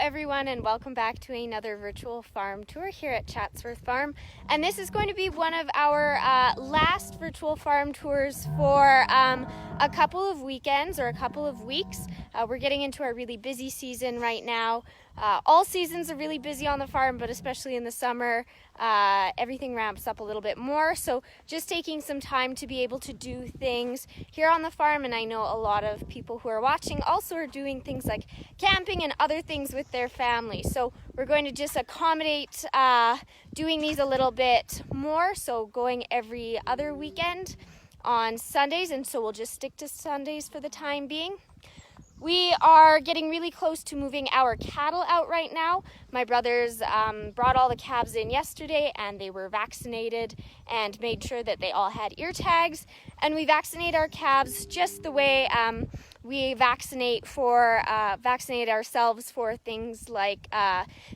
everyone, and welcome back to another virtual farm tour here at Chatsworth Farm. And this is going to be one of our last virtual farm tours for a couple of weekends or a couple of weeks. We're getting into our really busy season right now. All seasons are really busy on the farm, but especially in the summer, everything ramps up a little bit more. So just taking some time to be able to do things here on the farm. And I know a lot of people who are watching also are doing things like camping and other things with their family. So we're going to just accommodate doing these a little bit more. So going every other weekend on Sundays. And so we'll just stick to Sundays for the time being. We are getting really close to moving our cattle out right now. My brothers brought all the calves in yesterday and they were vaccinated and made sure that they all had ear tags. And we vaccinate our calves just the way we vaccinate ourselves for things like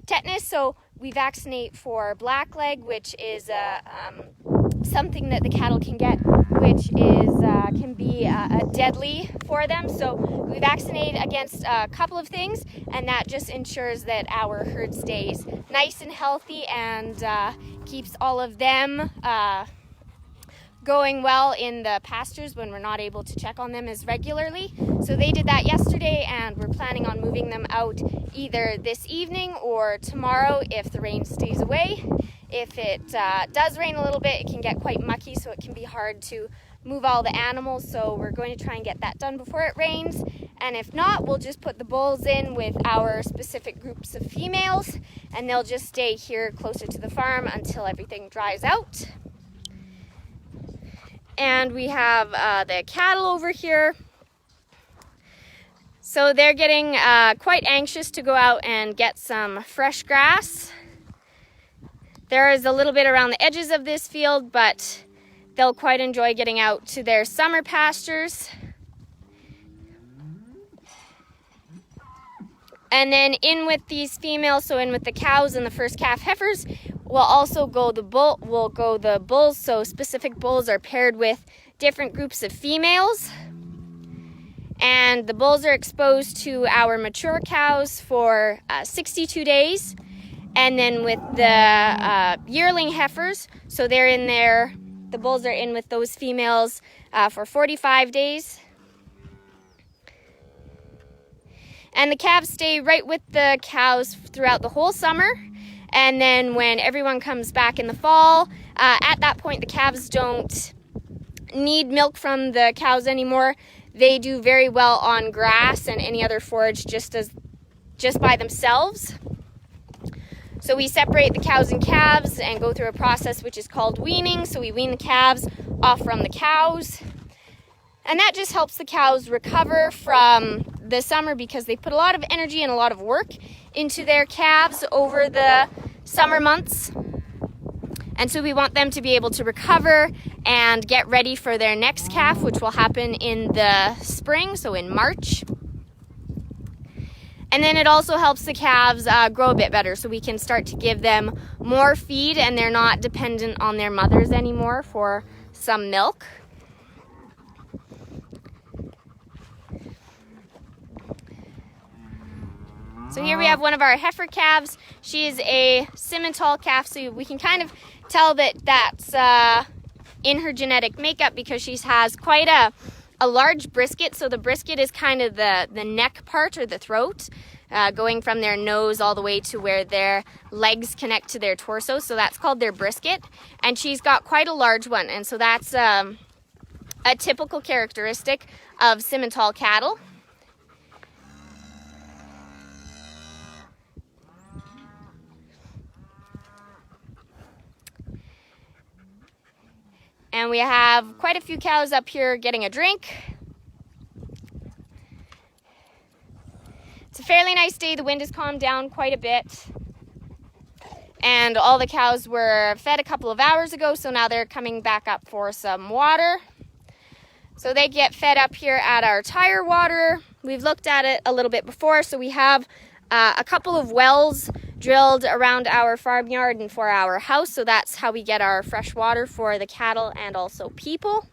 tetanus. So we vaccinate for blackleg, which is something that the cattle can get, which is can be deadly for them. So we vaccinate against a couple of things, and that just ensures that our herd stays nice and healthy and keeps all of them going well in the pastures when we're not able to check on them as regularly. So they did that yesterday, and we're planning on moving them out either this evening or tomorrow if the rain stays away. If it does rain a little bit, it can get quite mucky, so it can be hard to move all the animals. So we're going to try and get that done before it rains. And if not, we'll just put the bulls in with our specific groups of females, and they'll just stay here closer to the farm until everything dries out. And we have the cattle over here. So they're getting quite anxious to go out and get some fresh grass. There is a little bit around the edges of this field, but they'll quite enjoy getting out to their summer pastures. And then in with these females, so in with the cows and the first calf heifers, will also go the bulls. So specific bulls are paired with different groups of females. And the bulls are exposed to our mature cows for 62 days. And then with the yearling heifers, so they're in there, the bulls are in with those females for 45 days. And the calves stay right with the cows throughout the whole summer. And then when everyone comes back in the fall, at that point the calves don't need milk from the cows anymore. They do very well on grass and any other forage just by themselves. So we separate the cows and calves and go through a process which is called weaning. So we wean the calves off from the cows. And that just helps the cows recover from the summer because they put a lot of energy and a lot of work into their calves over the summer months. And so we want them to be able to recover and get ready for their next calf, which will happen in the spring, so in March. And then it also helps the calves grow a bit better, so we can start to give them more feed and they're not dependent on their mothers anymore for some milk. So here we have one of our heifer calves. She is a Simmental Calf, so we can kind of tell that that's in her genetic makeup because she has quite a large brisket. So the brisket is kind of the neck part or the throat, going from their nose all the way to where their legs connect to their torso. So that's called their brisket. And she's got quite a large one. And so that's a typical characteristic of Simmental cattle. And we have quite a few cows up here getting a drink. It's a fairly nice day. The wind has calmed down quite a bit. And all the cows were fed a couple of hours ago, so now they're coming back up for some water. So they get fed up here at our tire water. We've looked at it a little bit before, so we have a couple of wells drilled around our farmyard and for our house, so that's how we get our fresh water for the cattle and also people.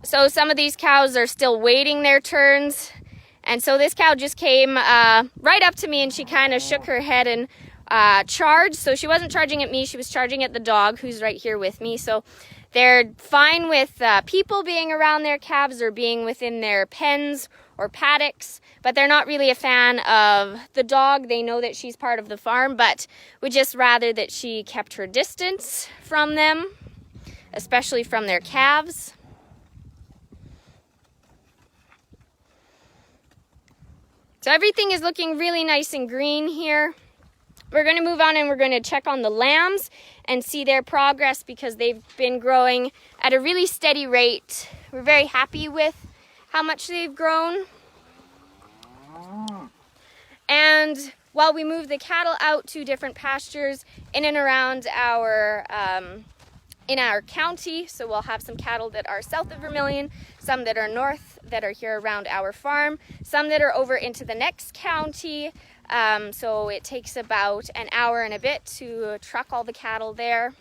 So some of these cows are still waiting their turns. And so this cow just came right up to me, and she kind of shook her head and charged. So she wasn't charging at me, she was charging at the dog who's right here with me. So they're fine with people being around their calves or being within their pens or paddocks, but they're not really a fan of the dog. They know that she's part of the farm, but would just rather that she kept her distance from them, especially from their calves. So everything is looking really nice and green here. We're going to move on and we're going to check on the lambs and see their progress because they've been growing at a really steady rate. We're very happy with how much they've grown. And while we move the cattle out to different pastures in and around in our county, so we'll have some cattle that are south of Vermilion, some that are north that are here around our farm, some that are over into the next county. So it takes about an hour and a bit to truck all the cattle there.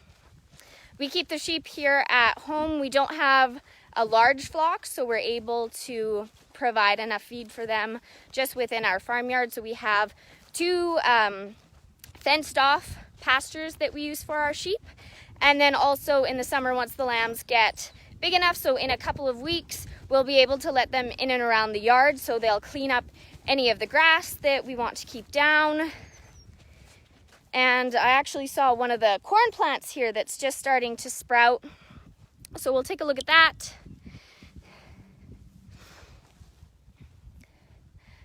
We keep the sheep here at home. We don't have a large flock, so we're able to provide enough feed for them just within our farmyard. So we have 2 fenced off pastures that we use for our sheep. And then also in the summer, once the lambs get big enough, so in a couple of weeks, we'll be able to let them in and around the yard, so they'll clean up any of the grass that we want to keep down. And I actually saw one of the corn plants here that's just starting to sprout. So we'll take a look at that.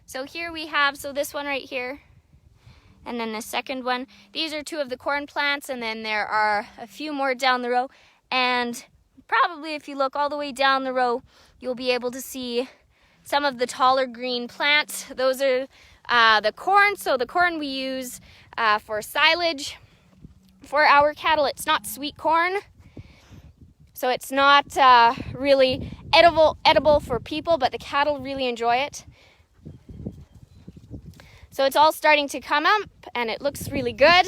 So here we have, so this one right here, and then the second one. These are 2 of the corn plants, and then there are a few more down the row. And probably if you look all the way down the row, you'll be able to see some of the taller green plants. Those are the corn. So the corn we use for silage for our cattle. It's not sweet corn, so it's not really edible for people, but the cattle really enjoy it. So it's all starting to come up and it looks really good.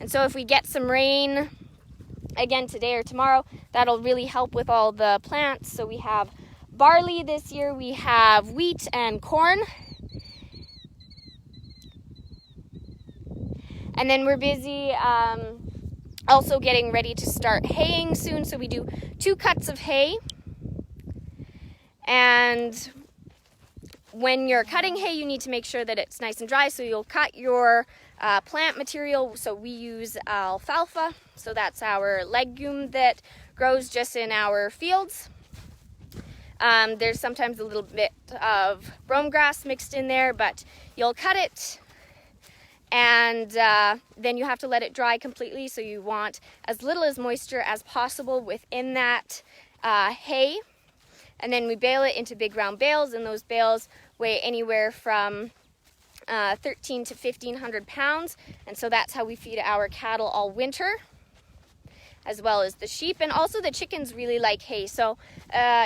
And so if we get some rain again today or tomorrow, that'll really help with all the plants. So we have barley this year, we have wheat and corn. And then we're busy also getting ready to start haying soon. So we do 2 cuts of hay. And when you're cutting hay, you need to make sure that it's nice and dry. So you'll cut your plant material. So we use alfalfa. So that's our legume that grows just in our fields. There's sometimes a little bit of brome grass mixed in there, but you'll cut it and then you have to let it dry completely. So you want as little as moisture as possible within that hay. And then we bale it into big round bales, and those bales weigh anywhere from 1,300 to 1,500 pounds. And so that's how we feed our cattle all winter, as well as the sheep. And also the chickens really like hay. So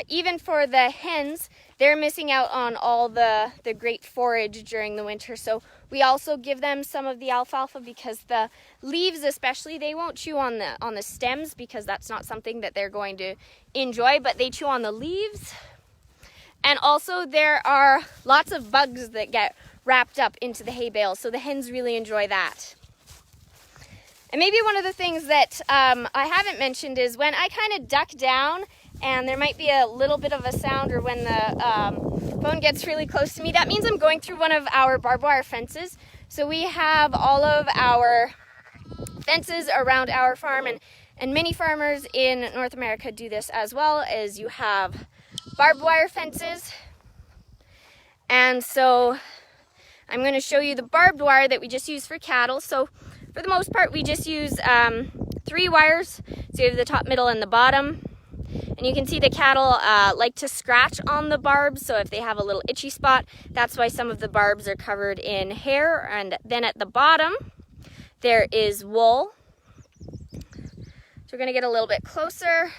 even for the hens, they're missing out on all the great forage during the winter. So we also give them some of the alfalfa, because the leaves especially, they won't chew on the stems, because that's not something that they're going to enjoy, but they chew on the leaves. And also there are lots of bugs that get wrapped up into the hay bales, so the hens really enjoy that. And maybe one of the things that I haven't mentioned is when I kind of duck down and there might be a little bit of a sound, or when the phone gets really close to me, that means I'm going through one of our barbed wire fences. So we have all of our fences around our farm, and many farmers in North America do this as well, as you have barbed wire fences. And so I'm going to show you the barbed wire that we just use for cattle. So for the most part, we just use 3 wires. So you have the top, middle, and the bottom. And you can see the cattle like to scratch on the barbs. So if they have a little itchy spot, that's why some of the barbs are covered in hair. And then at the bottom, there is wool. So we're going to get a little bit closer.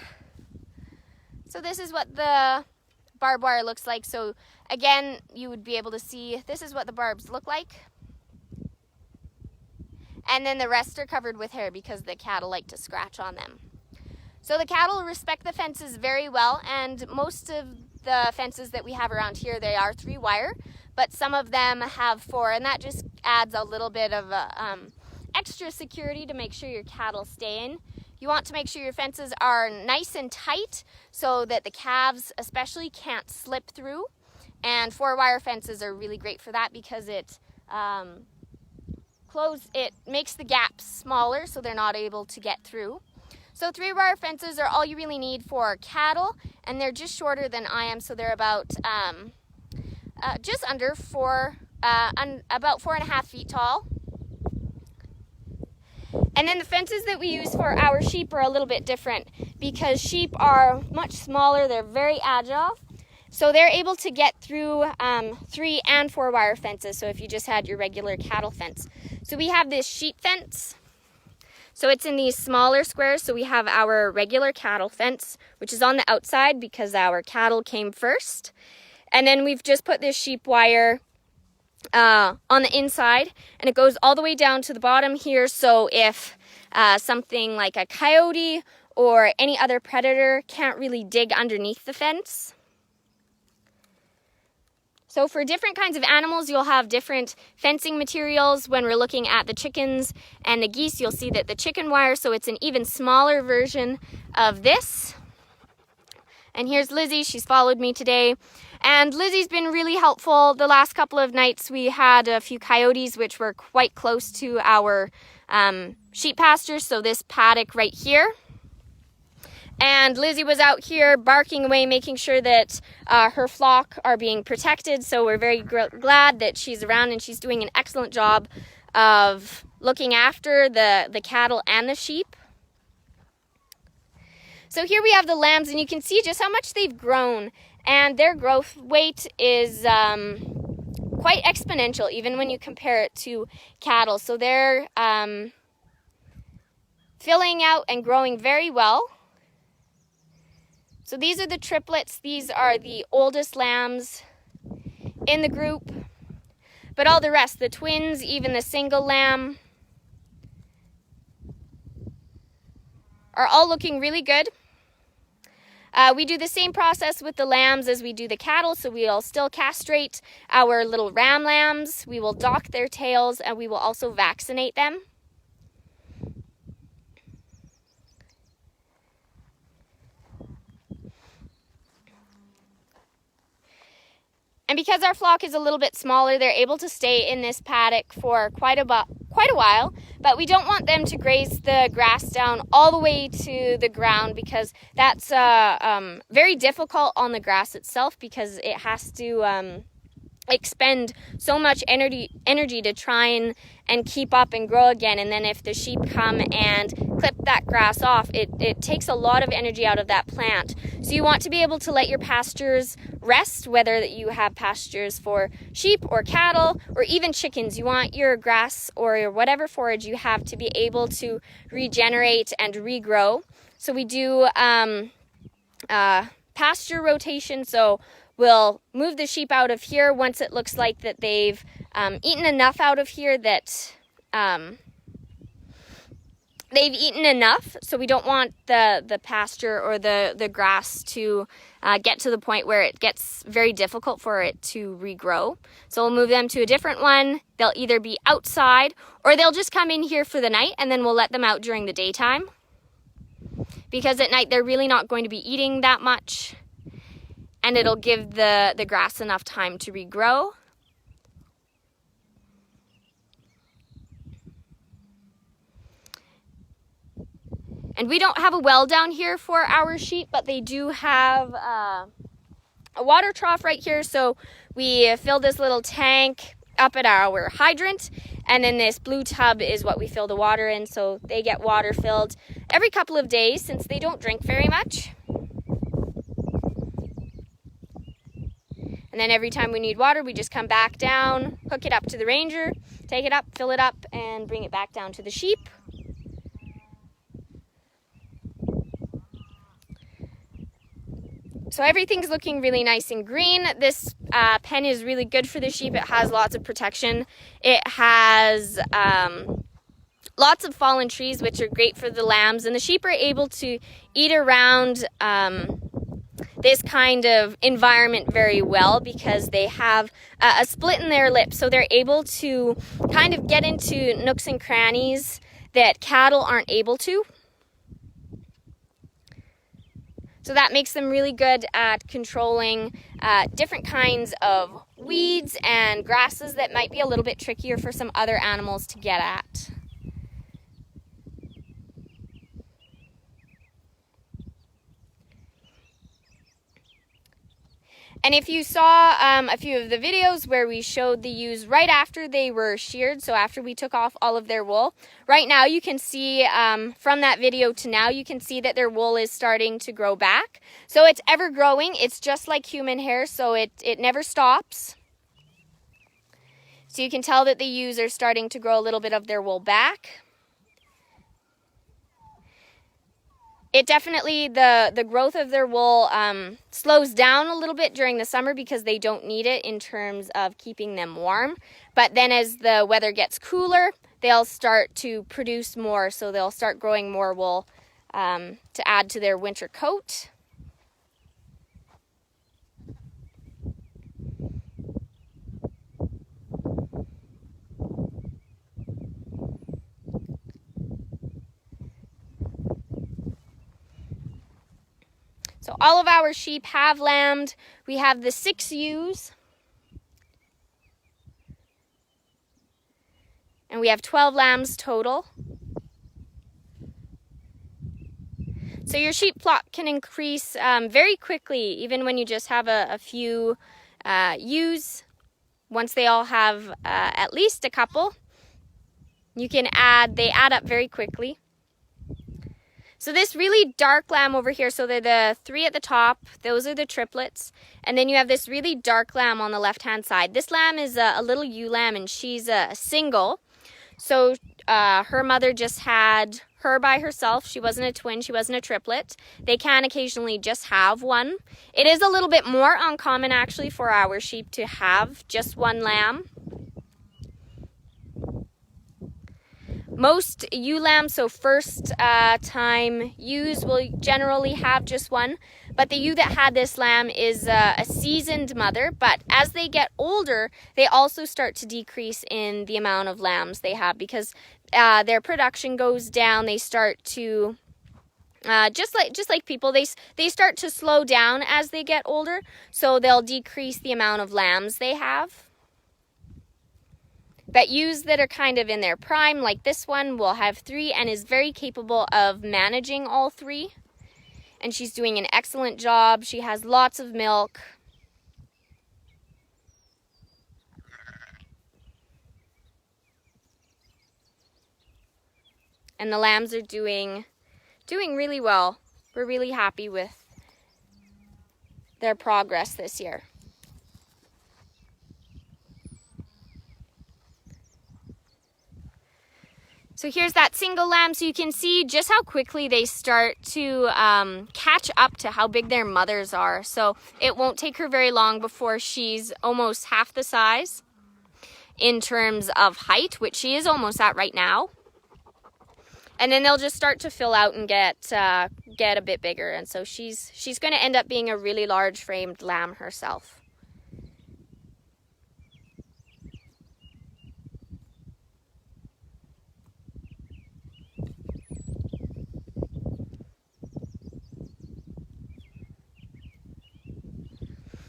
So this is what the barbed wire looks like. So again, you would be able to see, this is what the barbs look like. And then the rest are covered with hair because the cattle like to scratch on them. So the cattle respect the fences very well, and most of the fences that we have around here, they are 3-wire, but some of them have 4, and that just adds a little bit of extra security to make sure your cattle stay in. You want to make sure your fences are nice and tight so that the calves especially can't slip through, and 4-wire fences are really great for that because it makes the gaps smaller so they're not able to get through. So 3-wire fences are all you really need for cattle, and they're just shorter than I am, so they're about just under about 4.5 feet tall. And then the fences that we use for our sheep are a little bit different because sheep are much smaller, they're very agile, so they're able to get through 3 and 4-wire fences, so if you just had your regular cattle fence. So we have this sheep fence. So it's in these smaller squares. So we have our regular cattle fence, which is on the outside because our cattle came first. And then we've just put this sheep wire on the inside, and it goes all the way down to the bottom here. So if something like a coyote or any other predator can't really dig underneath the fence. So for different kinds of animals, you'll have different fencing materials. When we're looking at the chickens and the geese, you'll see that the chicken wire, so it's an even smaller version of this. And here's Lizzie, she's followed me today. And Lizzie's been really helpful. The last couple of nights we had a few coyotes which were quite close to our sheep pasture, so this paddock right here. And Lizzie was out here barking away, making sure that her flock are being protected. So we're very glad that she's around, and she's doing an excellent job of looking after the cattle and the sheep. So here we have the lambs, and you can see just how much they've grown. And their growth rate is quite exponential, even when you compare it to cattle. So they're filling out and growing very well. So these are the triplets. These are the oldest lambs in the group. But all the rest, the twins, even the single lamb, are all looking really good. We do the same process with the lambs as we do the cattle, so we'll still castrate our little ram lambs. We will dock their tails, and we will also vaccinate them. And because our flock is a little bit smaller, they're able to stay in this paddock for quite a while, but we don't want them to graze the grass down all the way to the ground because that's very difficult on the grass itself because it has to expend so much energy to try and keep up and grow again. And then if the sheep come and clip that grass off, it takes a lot of energy out of that plant. So you want to be able to let your pastures rest, whether that you have pastures for sheep or cattle or even chickens. You want your grass or whatever forage you have to be able to regenerate and regrow. So we do pasture rotation. So we'll move the sheep out of here once it looks like that they've eaten enough out of here that they've eaten enough. So we don't want the pasture or the grass to get to the point where it gets very difficult for it to regrow. So we'll move them to a different one. They'll either be outside or they'll just come in here for the night, and then we'll let them out during the daytime. Because at night they're really not going to be eating that much, and it'll give the grass enough time to regrow. And we don't have a well down here for our sheep, but they do have a water trough right here. So we fill this little tank up at our hydrant, and then this blue tub is what we fill the water in. So they get water filled every couple of days since they don't drink very much. And then every time we need water, we just come back down, hook it up to the Ranger, take it up, fill it up, and bring it back down to the sheep. So everything's looking really nice and green. This pen is really good for the sheep. It has lots of protection. It has lots of fallen trees, which are great for the lambs, and the sheep are able to eat around this kind of environment very well because they have a split in their lip, so they're able to kind of get into nooks and crannies that cattle aren't able to. So that makes them really good at controlling different kinds of weeds and grasses that might be a little bit trickier for some other animals to get at. And if you saw a few of the videos where we showed the ewes right after they were sheared, so after we took off all of their wool, right now you can see from that video to now, you can see that their wool is starting to grow back. So it's ever growing. It's just like human hair, so it never stops. So you can tell that the ewes are starting to grow a little bit of their wool back. It definitely, the growth of their wool slows down a little bit during the summer because they don't need it in terms of keeping them warm. But then as the weather gets cooler, they'll start to produce more. So they'll start growing more wool to add to their winter coat. So all of our sheep have lambed. We have the 6 ewes. And we have 12 lambs total. So your sheep flock can increase very quickly, even when you just have a few ewes. Once they all have at least a couple, you can they add up very quickly. So this really dark lamb over here, so they're the 3 at the top, those are the triplets. And then you have this really dark lamb on the left-hand side. This lamb is a little ewe lamb, and she's a single. So her mother just had her by herself. She wasn't a twin, she wasn't a triplet. They can occasionally just have one. It is a little bit more uncommon actually for our sheep to have just one lamb. Most ewe lambs, so first time ewes, will generally have just one. But the ewe that had this lamb is a seasoned mother. But as they get older, they also start to decrease in the amount of lambs they have because their production goes down. They start to, just like people, they start to slow down as they get older. So they'll decrease the amount of lambs they have. But ewes that are kind of in their prime, like this one, will have 3 and is very capable of managing all 3. And she's doing an excellent job. She has lots of milk. And the lambs are doing really well. We're really happy with their progress this year. So here's that single lamb, so you can see just how quickly they start to catch up to how big their mothers are. So it won't take her very long before she's almost half the size in terms of height, which she is almost at right now. And then they'll just start to fill out and get a bit bigger. And so she's going to end up being a really large framed lamb herself.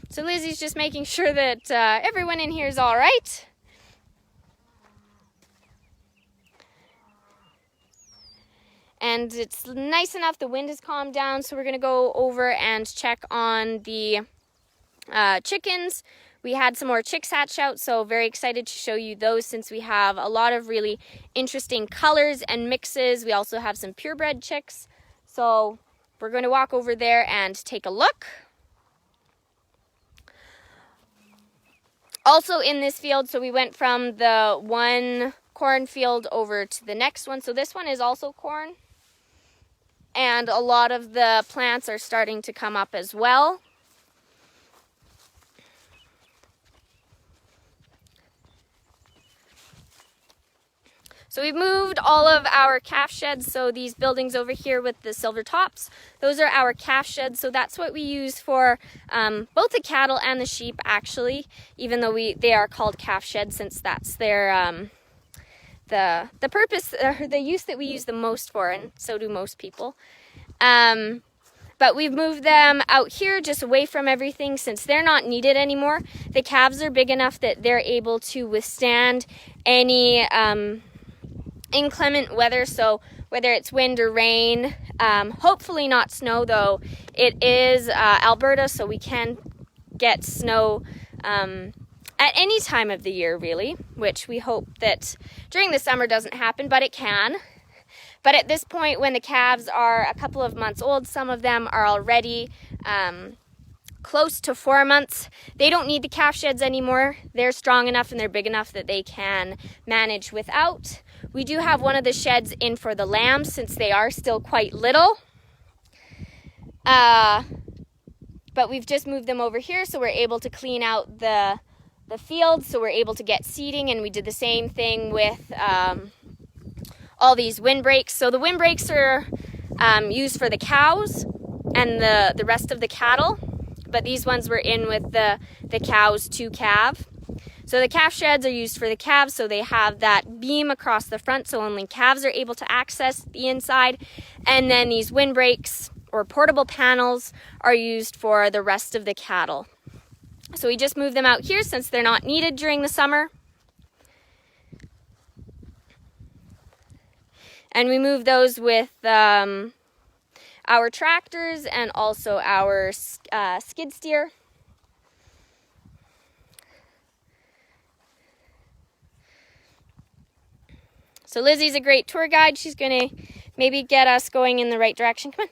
So Lizzie's just making sure that everyone in here is all right. And it's nice enough, the wind has calmed down, so we're going to go over and check on the chickens. We had some more chicks hatch out, so very excited to show you those since we have a lot of really interesting colors and mixes. We also have some purebred chicks. So we're going to walk over there and take a look. Also in this field, so we went from the one cornfield over to the next one. So this one is also corn. And a lot of the plants are starting to come up as well. So we've moved all of our calf sheds. So these buildings over here with the silver tops, those are our calf sheds. So that's what we use for both the cattle and the sheep, actually, even though they are called calf sheds, since that's their the purpose, the use that we use the most for, and so do most people. But we've moved them out here just away from everything since they're not needed anymore. The calves are big enough that they're able to withstand any inclement weather, so whether it's wind or rain, hopefully not snow, though it is Alberta, so we can get snow at any time of the year, really, which we hope that during the summer doesn't happen, but it can. But at this point, when the calves are a couple of months old, some of them are already close to 4 months, they don't need the calf sheds anymore. They're strong enough and they're big enough that they can manage without. We do have one of the sheds in for the lambs since they are still quite little. But we've just moved them over here, so we're able to clean out the field, so we're able to get seeding, and we did the same thing with all these windbreaks. So the windbreaks are used for the cows and the rest of the cattle, but these ones were in with the cows to calve. So the calf sheds are used for the calves, so they have that beam across the front, so only calves are able to access the inside. And then these windbreaks or portable panels are used for the rest of the cattle. So we just moved them out here since they're not needed during the summer. And we move those with our tractors and also our skid steer. So Lizzie's a great tour guide. She's going to maybe get us going in the right direction. Come on.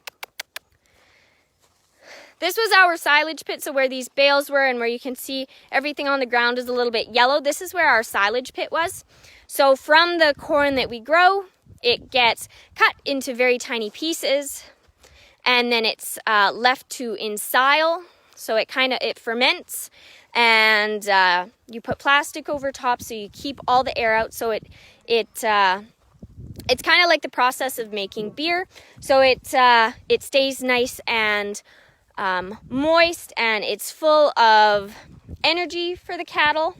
This was our silage pit, so where these bales were and where you can see everything on the ground is a little bit yellow. This is where our silage pit was. So from the corn that we grow, it gets cut into very tiny pieces, and then it's left to ensile. So it ferments, and you put plastic over top so you keep all the air out. So it's kind of like the process of making beer. So it stays nice and moist, and it's full of energy for the cattle.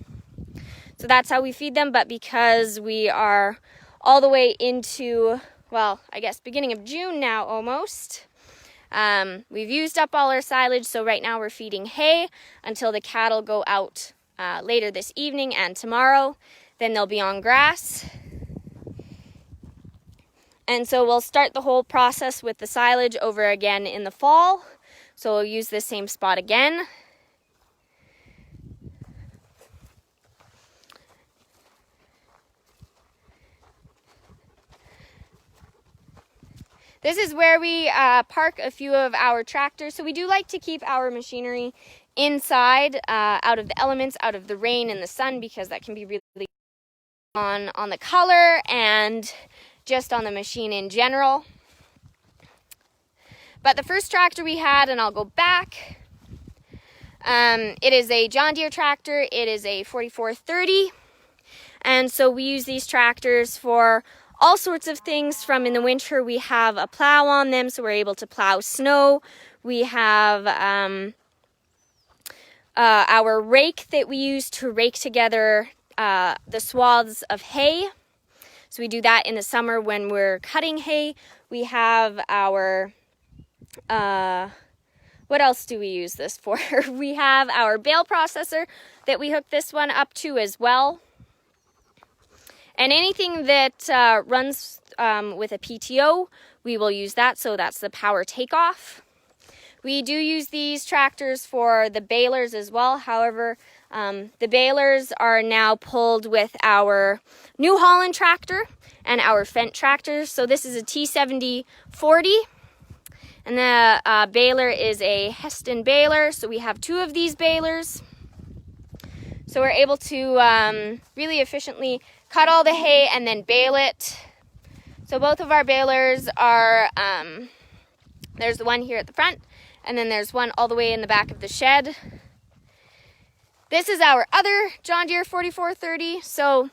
So that's how we feed them. But because we are all the way into, well, I guess beginning of June now almost, we've used up all our silage. So right now we're feeding hay until the cattle go out later this evening and tomorrow. Then they'll be on grass. And so we'll start the whole process with the silage over again in the fall. So we'll use the same spot again. This is where we park a few of our tractors. So we do like to keep our machinery inside, out of the elements, out of the rain and the sun, because that can be really on the color and just on the machine in general. But the first tractor we had, and I'll go back, it is a John Deere tractor. It is a 4430. And so we use these tractors for all sorts of things. From in the winter, we have a plow on them, so we're able to plow snow. We have our rake that we use to rake together the swaths of hay. So we do that in the summer when we're cutting hay. We have our, what else do we use this for? We have our bale processor that we hook this one up to as well. And anything that runs with a PTO, we will use that. So that's the power takeoff. We do use these tractors for the balers as well. However, the balers are now pulled with our New Holland tractor and our Fent Tractor. So this is a T7040. And the baler is a Heston baler. So we have two of these balers. So we're able to really efficiently cut all the hay and then bale it. So both of our balers are, there's the one here at the front, and then there's one all the way in the back of the shed. This is our other John Deere 4430. So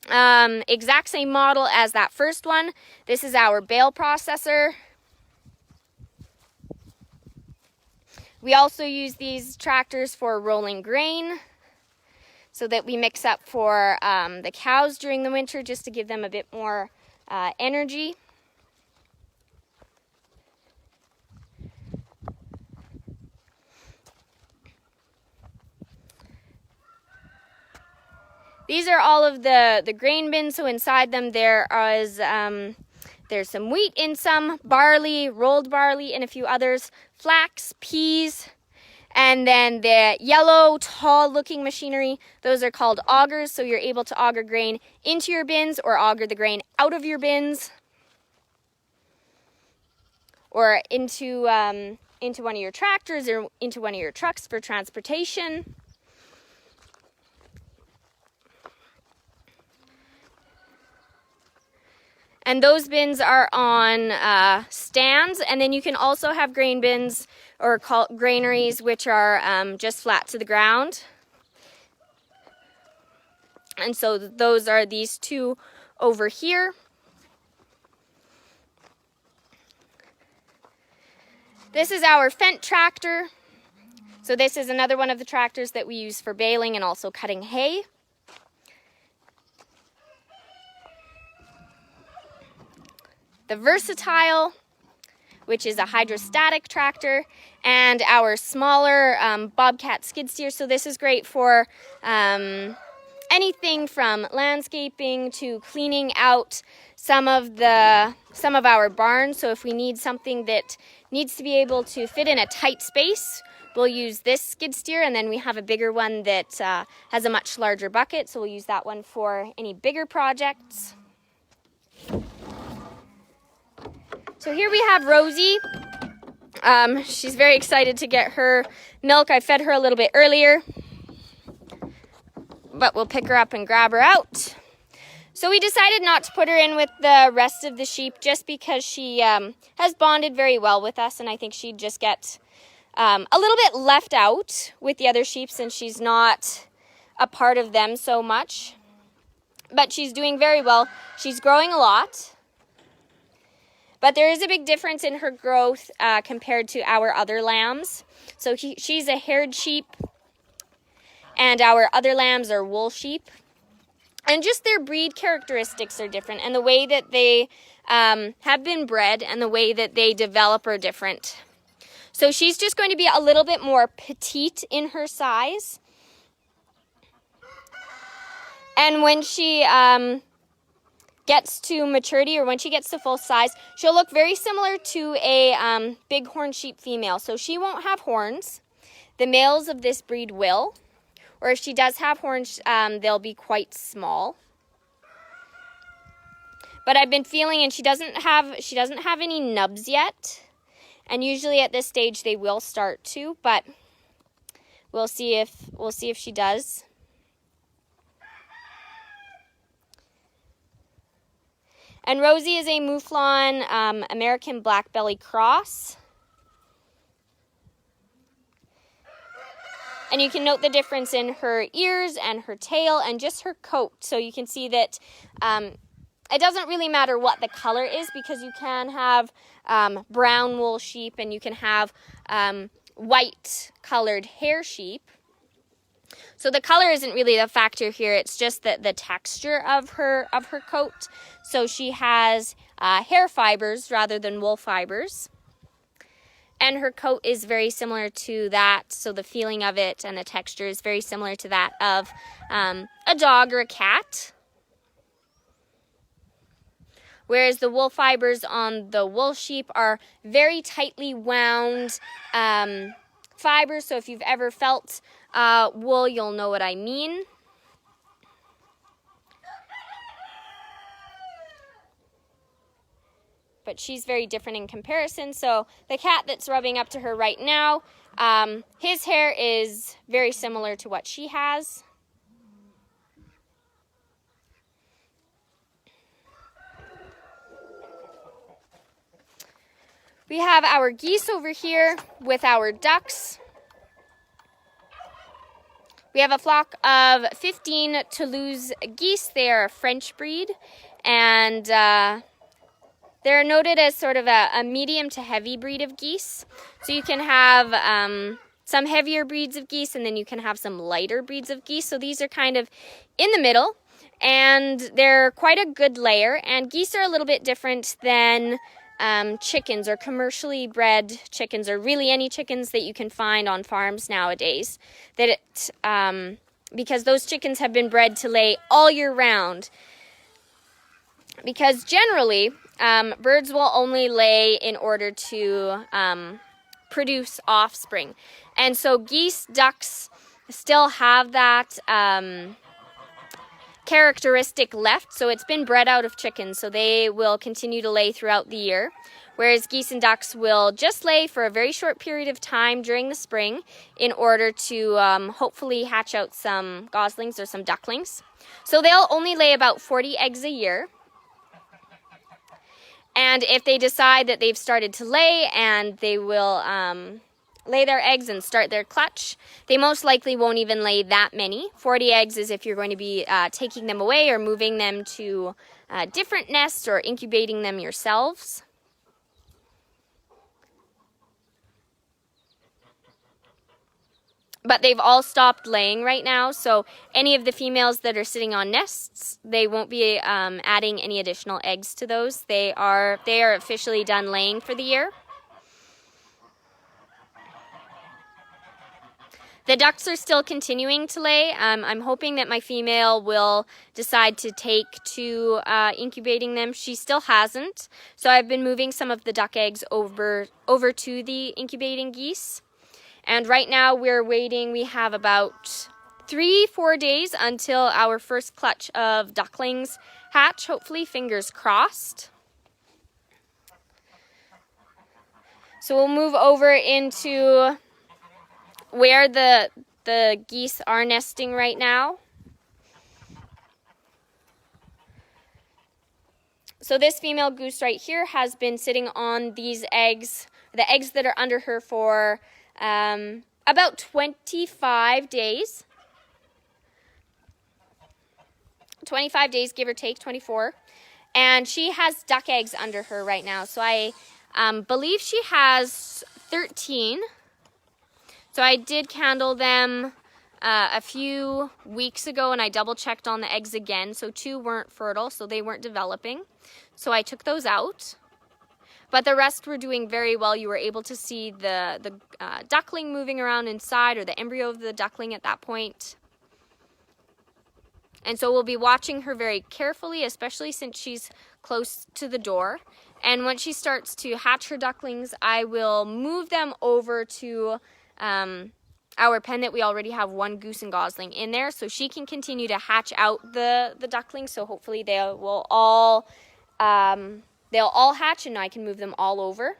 exact same model as that first one. This is our bale processor. We also use these tractors for rolling grain so that we mix up for the cows during the winter just to give them a bit more energy. These are all of the grain bins, so inside them there's some wheat in some, barley, rolled barley, and a few others, flax, peas, and then the yellow, tall-looking machinery, those are called augers, so you're able to auger grain into your bins or auger the grain out of your bins or into one of your tractors or into one of your trucks for transportation. And those bins are on stands, and then you can also have grain bins or granaries, which are just flat to the ground. And so those are these two over here. This is our Fent Tractor. So this is another one of the tractors that we use for baling and also cutting hay. The Versatile, which is a hydrostatic tractor, and our smaller Bobcat skid steer. So this is great for anything from landscaping to cleaning out some of our barns. So if we need something that needs to be able to fit in a tight space, we'll use this skid steer, and then we have a bigger one that has a much larger bucket, so we'll use that one for any bigger projects. So here we have Rosie. She's very excited to get her milk. I fed her a little bit earlier, but we'll pick her up and grab her out. So we decided not to put her in with the rest of the sheep just because she has bonded very well with us, and I think she'd just get a little bit left out with the other sheep since she's not a part of them so much. But she's doing very well. She's growing a lot. But there is a big difference in her growth compared to our other lambs. So she's a haired sheep, and our other lambs are wool sheep. And just their breed characteristics are different, and the way that they have been bred and the way that they develop are different. So she's just going to be a little bit more petite in her size. And when she gets to maturity, or when she gets to full size, she'll look very similar to a bighorn sheep female. So she won't have horns. The males of this breed will, or if she does have horns, they'll be quite small. But I've been feeling, and she doesn't have any nubs yet. And usually at this stage they will start to, but we'll see if she does. And Rosie is a Mouflon American Black Belly Cross. And you can note the difference in her ears and her tail and just her coat. So you can see that it doesn't really matter what the color is, because you can have brown wool sheep and you can have white colored hair sheep. So the color isn't really the factor here. It's just the texture of her coat. So she has hair fibers rather than wool fibers. And her coat is very similar to that. So the feeling of it and the texture is very similar to that of a dog or a cat. Whereas the wool fibers on the wool sheep are very tightly wound fibers. So if you've ever felt wool, you'll know what I mean. But she's very different in comparison. So the cat that's rubbing up to her right now, his hair is very similar to what she has. We have our geese over here with our ducks. We have a flock of 15 Toulouse Geese. They are a French breed, and they're noted as sort of a medium to heavy breed of geese. So you can have some heavier breeds of geese, and then you can have some lighter breeds of geese. So these are kind of in the middle, and they're quite a good layer. And geese are a little bit different than chickens or commercially bred chickens, or really any chickens that you can find on farms nowadays. Because those chickens have been bred to lay all year round. Because generally, birds will only lay in order to produce offspring. And so geese, ducks still have that characteristic left, so it's been bred out of chickens, so they will continue to lay throughout the year, whereas geese and ducks will just lay for a very short period of time during the spring in order to hopefully hatch out some goslings or some ducklings. So they'll only lay about 40 eggs a year, and if they decide that they've started to lay and they will lay their eggs and start their clutch, they most likely won't even lay that many. 40 eggs is if you're going to be taking them away or moving them to different nests or incubating them yourselves. But they've all stopped laying right now, so any of the females that are sitting on nests, they won't be adding any additional eggs to those. They are officially done laying for the year. The ducks are still continuing to lay. I'm hoping that my female will decide to take to incubating them. She still hasn't, so I've been moving some of the duck eggs over to the incubating geese. And right now we're waiting. We have about 3-4 days until our first clutch of ducklings hatch, hopefully, fingers crossed. So we'll move over into where the geese are nesting right now. So this female goose right here has been sitting on these eggs, the eggs that are under her, for about 25 days. 25 days, give or take, 24. And she has duck eggs under her right now. So I believe she has 13. So I did candle them a few weeks ago, and I double checked on the eggs again. So 2 weren't fertile, so they weren't developing. So I took those out. But the rest were doing very well. You were able to see the duckling moving around inside, or the embryo of the duckling at that point. And so we'll be watching her very carefully, especially since she's close to the door. And when she starts to hatch her ducklings, I will move them over to our pen that we already have 1 goose and gosling in there, so she can continue to hatch out the ducklings. So hopefully they will all they'll all hatch, and I can move them all over.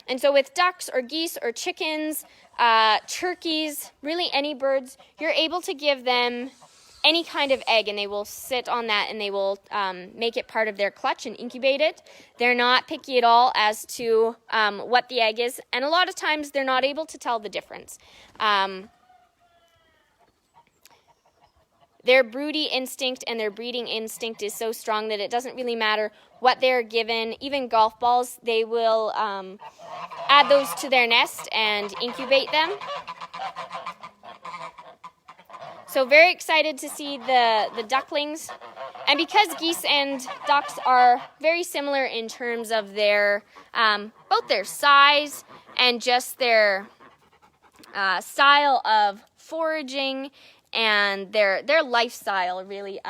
And so with ducks or geese or chickens, turkeys, really any birds, you're able to give them any kind of egg, and they will sit on that, and they will make it part of their clutch and incubate it. They're not picky at all as to what the egg is, and a lot of times they're not able to tell the difference. Their broody instinct and their breeding instinct is so strong that it doesn't really matter what they're given. Even golf balls, they will add those to their nest and incubate them. So very excited to see the ducklings. And because geese and ducks are very similar in terms of their both their size and just their style of foraging and their lifestyle, really,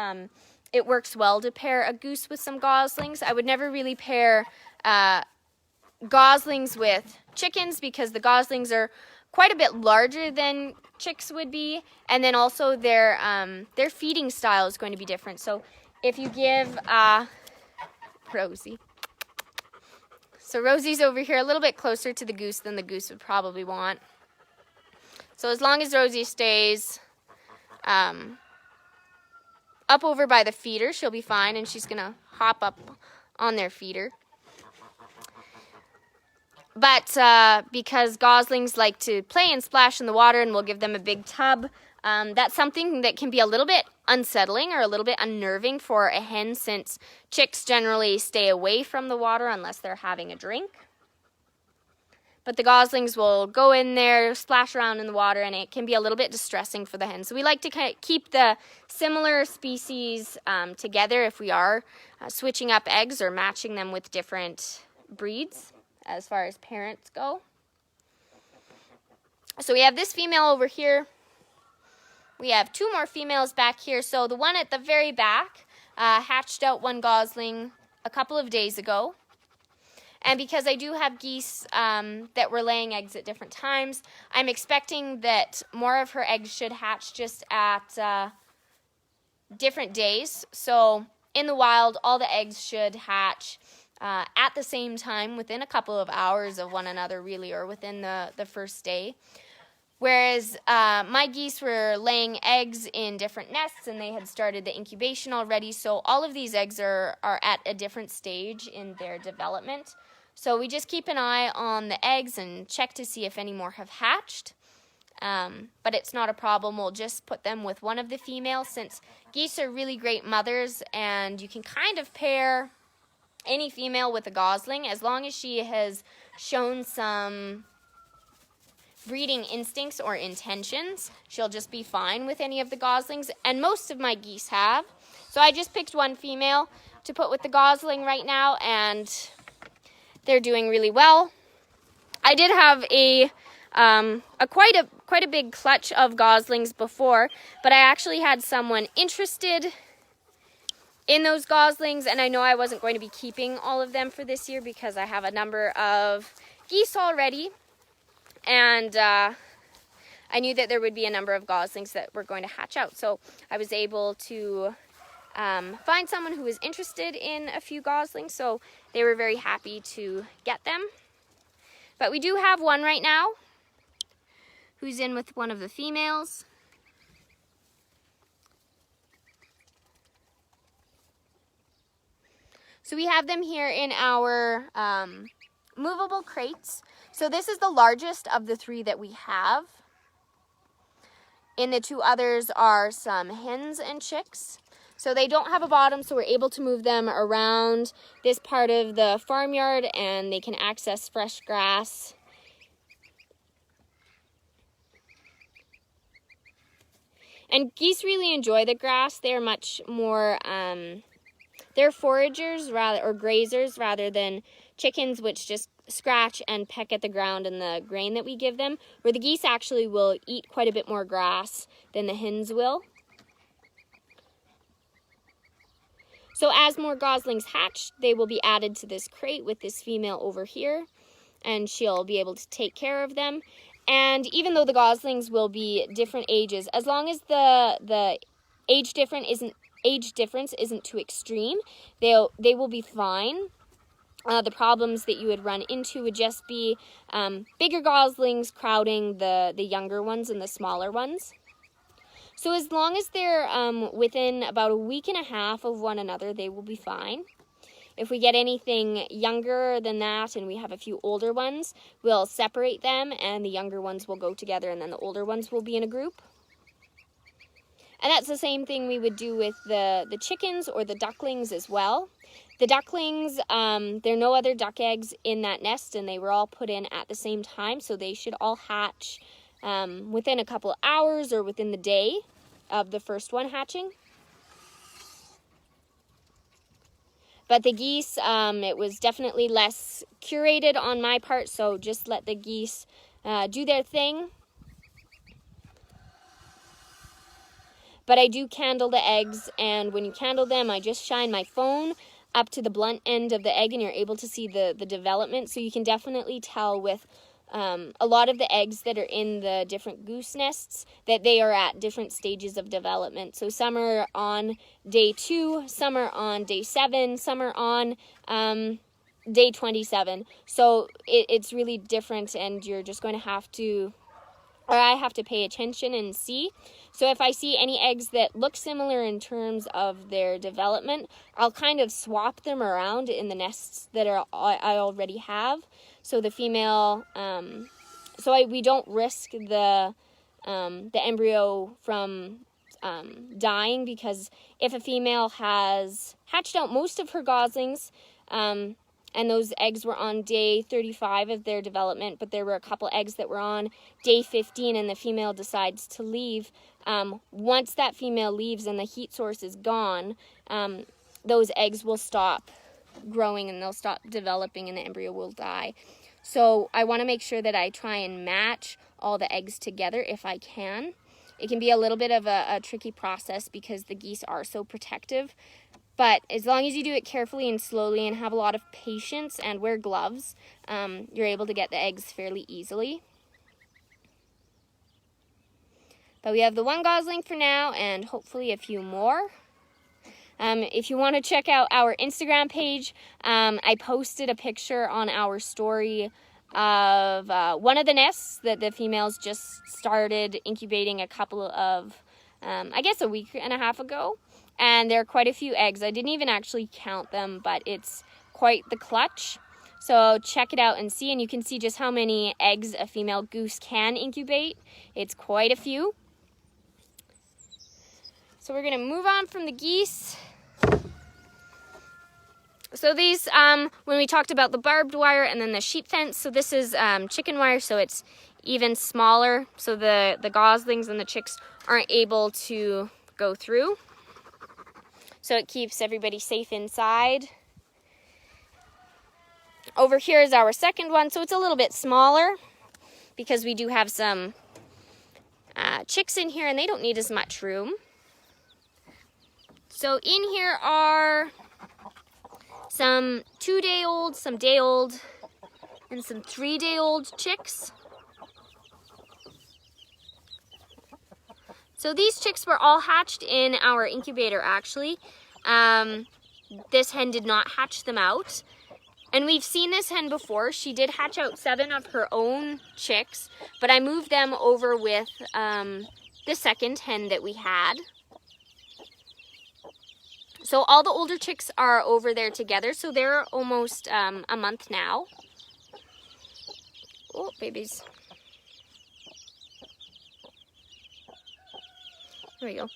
it works well to pair a goose with some goslings. I would never really pair goslings with chickens, because the goslings are quite a bit larger than chicks would be, and then also their feeding style is going to be different. So if you give Rosie, so Rosie's over here a little bit closer to the goose than the goose would probably want. So as long as Rosie stays up over by the feeder, she'll be fine, and she's gonna hop up on their feeder. But because goslings like to play and splash in the water, and we'll give them a big tub, that's something that can be a little bit unsettling or a little bit unnerving for a hen, since chicks generally stay away from the water unless they're having a drink. But the goslings will go in there, splash around in the water, and it can be a little bit distressing for the hens. So we like to kind of keep the similar species together if we are switching up eggs or matching them with different breeds as far as parents go. So we have this female over here. We have 2 more females back here. So the one at the very back hatched out 1 gosling a couple of days ago. And because I do have geese that were laying eggs at different times, I'm expecting that more of her eggs should hatch just at different days. So in the wild, all the eggs should hatch at the same time within a couple of hours of one another, really, or within the first day. Whereas my geese were laying eggs in different nests, and they had started the incubation already. So all of these eggs are at a different stage in their development. So we just keep an eye on the eggs and check to see if any more have hatched. But it's not a problem. We'll just put them with one of the females, since geese are really great mothers, and you can kind of pair any female with a gosling as long as she has shown some breeding instincts or intentions. She'll just be fine with any of the goslings, and most of my geese have. So I just picked one female to put with the gosling right now, and they're doing really well. I did have quite a big clutch of goslings before, but I actually had someone interested in those goslings, and I know I wasn't going to be keeping all of them for this year because I have a number of geese already, and I knew that there would be a number of goslings that were going to hatch out. So I was able to find someone who was interested in a few goslings, so they were very happy to get them. But we do have one right now who's in with one of the females. So we have them here in our movable crates. So this is the largest of the 3 that we have. In the 2 others are some hens and chicks. So they don't have a bottom, so we're able to move them around this part of the farmyard, and they can access fresh grass. And geese really enjoy the grass. They're much more, they're foragers or grazers rather than chickens, which just scratch and peck at the ground and the grain that we give them, where the geese actually will eat quite a bit more grass than the hens will. So as more goslings hatch, they will be added to this crate with this female over here, and she'll be able to take care of them. And even though the goslings will be different ages, as long as the age difference isn't too extreme, they will be fine. The problems that you would run into would just be bigger goslings crowding the younger ones and the smaller ones. So as long as they're within about a week and a half of one another, they will be fine. If we get anything younger than that and we have a few older ones, we'll separate them, and the younger ones will go together, and then the older ones will be in a group. And that's the same thing we would do with the chickens or the ducklings as well. The ducklings, there are no other duck eggs in that nest, and they were all put in at the same time, so they should all hatch within a couple hours or within the day of the first one hatching. But the geese, it was definitely less curated on my part, so just let the geese do their thing. But I do candle the eggs, and when you candle them, I just shine my phone up to the blunt end of the egg, and you're able to see the development. So you can definitely tell with a lot of the eggs that are in the different goose nests that they are at different stages of development. So some are on day 2, some are on day 7, some are on day 27. So it's really different, and you're just going to have to or I have to pay attention and see. So if I see any eggs that look similar in terms of their development, I'll kind of swap them around in the nests that I already have. So the female, we don't risk the embryo from dying, because if a female has hatched out most of her goslings, and those eggs were on day 35 of their development, but there were a couple eggs that were on day 15 and the female decides to leave. Once that female leaves and the heat source is gone, those eggs will stop growing and they'll stop developing and the embryo will die. So I want to make sure that I try and match all the eggs together if I can. It can be a little bit of a tricky process because the geese are so protective. But as long as you do it carefully and slowly and have a lot of patience and wear gloves, you're able to get the eggs fairly easily. But we have the one gosling for now and hopefully a few more. If you want to check out our Instagram page, I posted a picture on our story of one of the nests that the females just started incubating a couple of, I guess a week and a half ago. And there are quite a few eggs. I didn't even actually count them, but it's quite the clutch. So check it out and see, and you can see just how many eggs a female goose can incubate. It's quite a few. So we're gonna move on from the geese. So these, when we talked about the barbed wire and then the sheep fence, so this is chicken wire, so it's even smaller, so the goslings and the chicks aren't able to go through. So it keeps everybody safe inside. Over here is our second one, so it's a little bit smaller because we do have some chicks in here and they don't need as much room. So in here are some 2-day-old, some day-old, and some 3-day-old chicks. So these chicks were all hatched in our incubator, actually. This hen did not hatch them out. And we've seen this hen before. She did hatch out 7 of her own chicks, but I moved them over with the second hen that we had. So all the older chicks are over there together, so they're almost a month now. Oh, babies. There we go.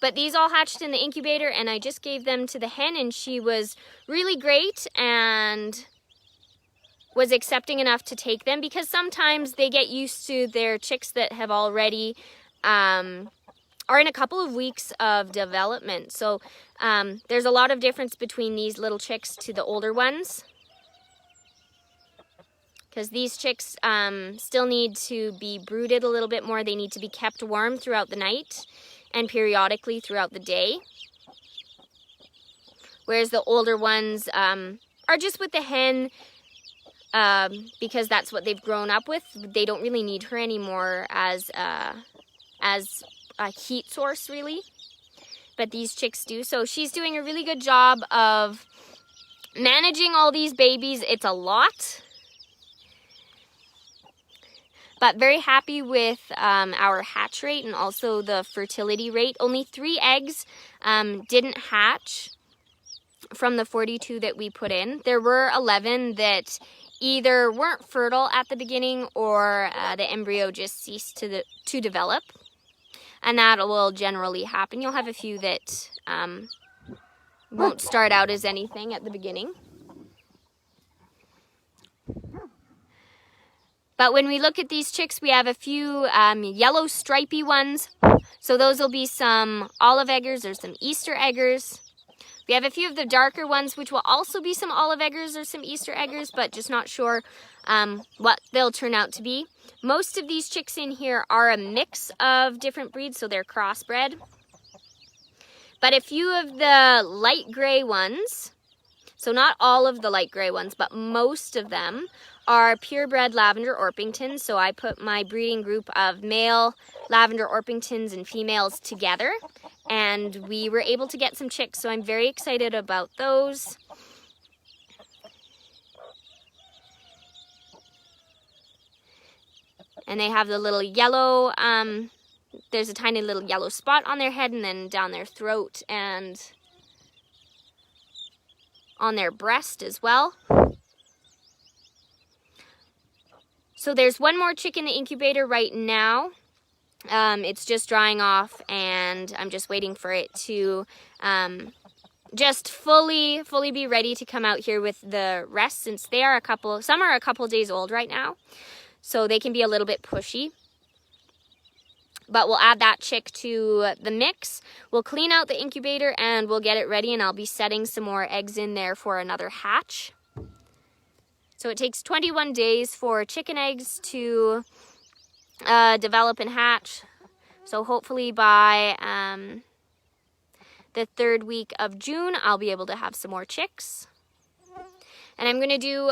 But these all hatched in the incubator, and I just gave them to the hen, and she was really great and was accepting enough to take them, because sometimes they get used to their chicks that have already are in a couple of weeks of development. So there's a lot of difference between these little chicks to the older ones, because these chicks still need to be brooded a little bit more. They need to be kept warm throughout the night and periodically throughout the day. Whereas the older ones are just with the hen because that's what they've grown up with. They don't really need her anymore as a heat source, really. But these chicks do. So she's doing a really good job of managing all these babies. It's a lot. But very happy with our hatch rate and also the fertility rate. Only 3 eggs didn't hatch from the 42 that we put in. There were 11 that either weren't fertile at the beginning or the embryo just ceased to develop. And that will generally happen. You'll have a few that won't start out as anything at the beginning. But when we look at these chicks, we have a few yellow stripy ones. So those will be some olive eggers or some Easter eggers. We have a few of the darker ones, which will also be some olive eggers or some Easter eggers, but just not sure what they'll turn out to be. Most of these chicks in here are a mix of different breeds, so they're crossbred. But a few of the light gray ones, so not all of the light gray ones, but most of them are purebred lavender Orpingtons. So I put my breeding group of male lavender Orpingtons and females together, and we were able to get some chicks, so I'm very excited about those. And they have the little yellow, there's a tiny little yellow spot on their head and then down their throat and on their breast as well. So there's one more chick in the incubator right now. It's just drying off and I'm just waiting for it to just fully be ready to come out here with the rest, since they are some are a couple days old right now. So they can be a little bit pushy. But we'll add that chick to the mix. We'll clean out the incubator and we'll get it ready, and I'll be setting some more eggs in there for another hatch. So it takes 21 days for chicken eggs to develop and hatch. So hopefully by the 3rd week of June, I'll be able to have some more chicks. And I'm going to do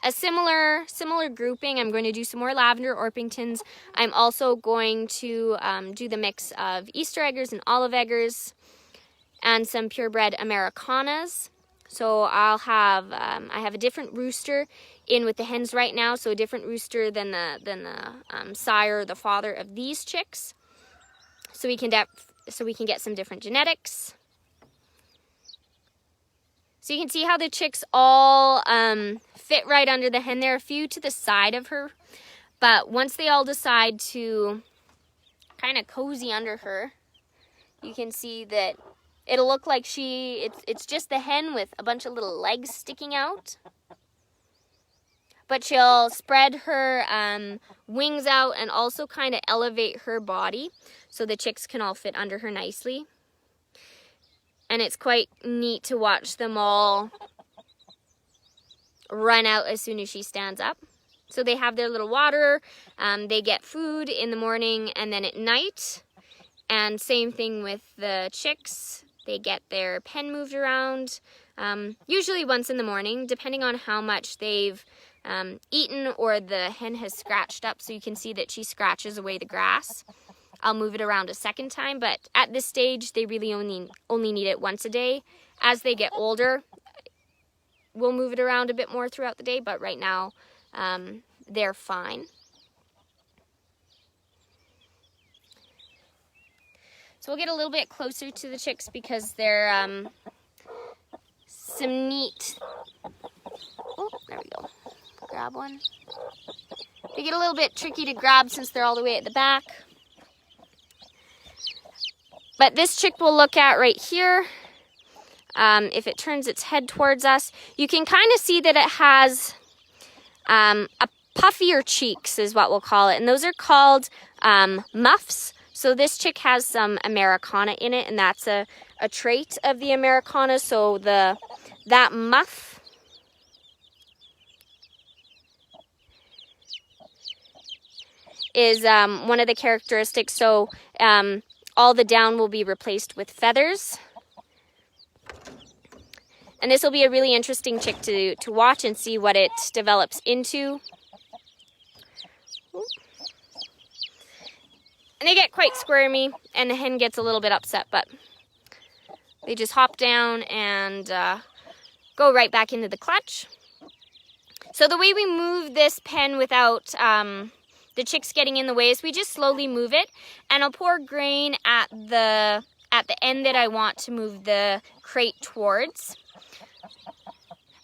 a similar grouping. I'm going to do some more lavender Orpingtons. I'm also going to do the mix of Easter eggers and olive eggers and some purebred Americanas. So I'll have I have a different rooster in with the hens right now, so a different rooster than the sire, the father of these chicks. So we can get some different genetics. So you can see how the chicks all fit right under the hen. There are a few to the side of her, but once they all decide to kind of cozy under her, you can see that it'll look like it's just the hen with a bunch of little legs sticking out. But she'll spread her wings out and also kind of elevate her body so the chicks can all fit under her nicely. And it's quite neat to watch them all run out as soon as she stands up. So they have their little water, they get food in the morning and then at night. And same thing with the chicks. They get their pen moved around, usually once in the morning, depending on how much they've eaten or the hen has scratched up. So you can see that she scratches away the grass. I'll move it around a second time, but at this stage, they really only need it once a day. As they get older, we'll move it around a bit more throughout the day, but right now, they're fine. So we'll get a little bit closer to the chicks because they're some neat... Oh, there we go. Grab one. They get a little bit tricky to grab since they're all the way at the back. But this chick we'll look at right here. If it turns its head towards us, you can kind of see that it has a puffier cheeks is what we'll call it. And those are called muffs. So this chick has some Americana in it, and that's a trait of the Americana. So that muff is one of the characteristics. So all the down will be replaced with feathers. And this will be a really interesting chick to watch and see what it develops into. And they get quite squirmy, and the hen gets a little bit upset, but they just hop down and go right back into the clutch. So the way we move this pen without the chicks getting in the way is we just slowly move it, and I'll pour grain at the end that I want to move the crate towards.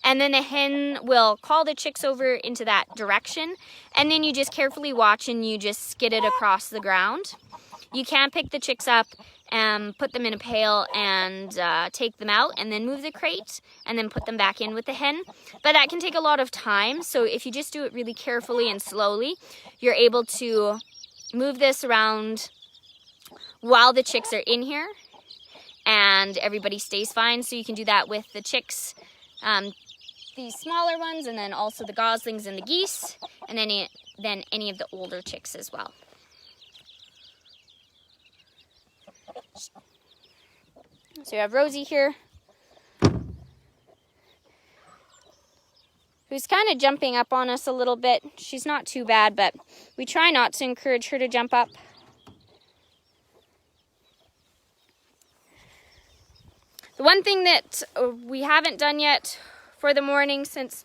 And then the hen will call the chicks over into that direction, and then you just carefully watch and you just skid it across the ground. You can pick the chicks up and put them in a pail and take them out and then move the crate and then put them back in with the hen. But that can take a lot of time, so if you just do it really carefully and slowly, you're able to move this around while the chicks are in here and everybody stays fine. So you can do that with the chicks, these smaller ones, and then also the goslings and the geese, and then any of the older chicks as well. So you have Rosie here, who's kind of jumping up on us a little bit. She's not too bad, but we try not to encourage her to jump up. The one thing that we haven't done yet for the morning, since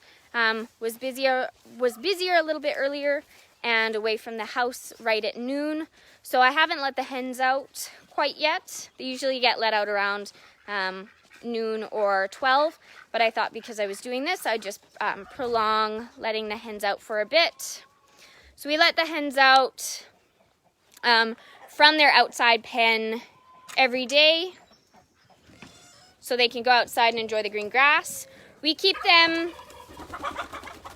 was busier a little bit earlier, and away from the house right at noon. So I haven't let the hens out quite yet. They usually get let out around noon or 12, but I thought because I was doing this, I'd just prolong letting the hens out for a bit. So we let the hens out from their outside pen every day so they can go outside and enjoy the green grass. We keep them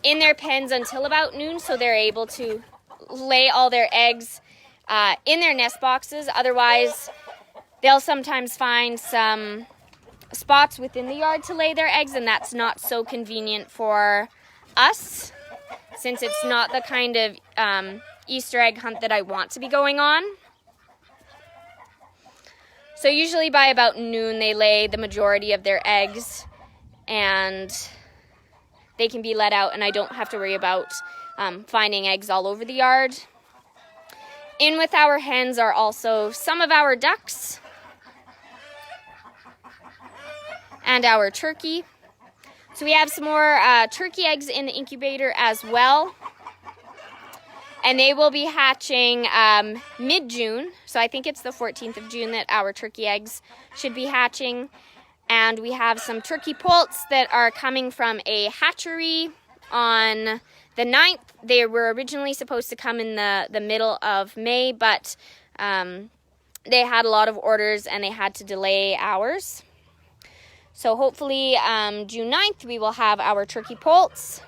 in their pens until about noon so they're able to lay all their eggs in their nest boxes. Otherwise, they'll sometimes find some spots within the yard to lay their eggs, and that's not so convenient for us since it's not the kind of Easter egg hunt that I want to be going on. So usually by about noon they lay the majority of their eggs and they can be let out, and I don't have to worry about finding eggs all over the yard. In with our hens are also some of our ducks and our turkey. So we have some more turkey eggs in the incubator as well. And they will be hatching mid-June. So I think it's the 14th of June that our turkey eggs should be hatching. And we have some turkey poults that are coming from a hatchery on the 9th. They were originally supposed to come in the middle of May, but they had a lot of orders and they had to delay ours. So hopefully June 9th we will have our turkey poults.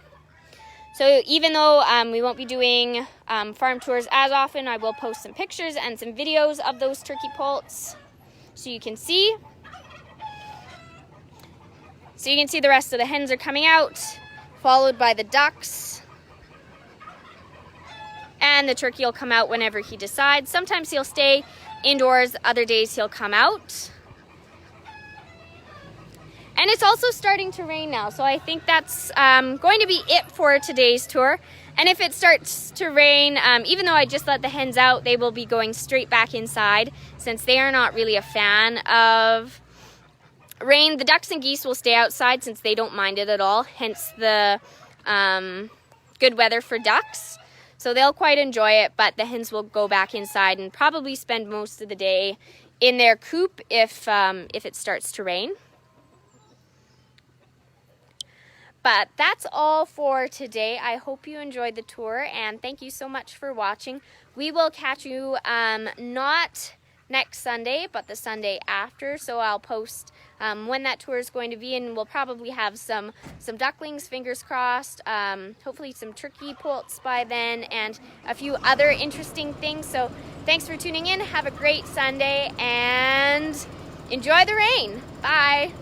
So even though we won't be doing farm tours as often, I will post some pictures and some videos of those turkey poults so you can see. So you can see the rest of the hens are coming out, followed by the ducks. And the turkey will come out whenever he decides. Sometimes he'll stay indoors, other days he'll come out. And it's also starting to rain now, so I think that's going to be it for today's tour. And if it starts to rain, even though I just let the hens out, they will be going straight back inside since they are not really a fan of rain. The ducks and geese will stay outside since they don't mind it at all, hence the good weather for ducks. So they'll quite enjoy it, but the hens will go back inside and probably spend most of the day in their coop if it starts to rain. But that's all for today. I hope you enjoyed the tour, and thank you so much for watching. We will catch you not next Sunday, but the Sunday after. So I'll post when that tour is going to be, and we'll probably have some ducklings, fingers crossed, hopefully some turkey poults by then, and a few other interesting things. So thanks for tuning in. Have a great Sunday, and enjoy the rain. Bye.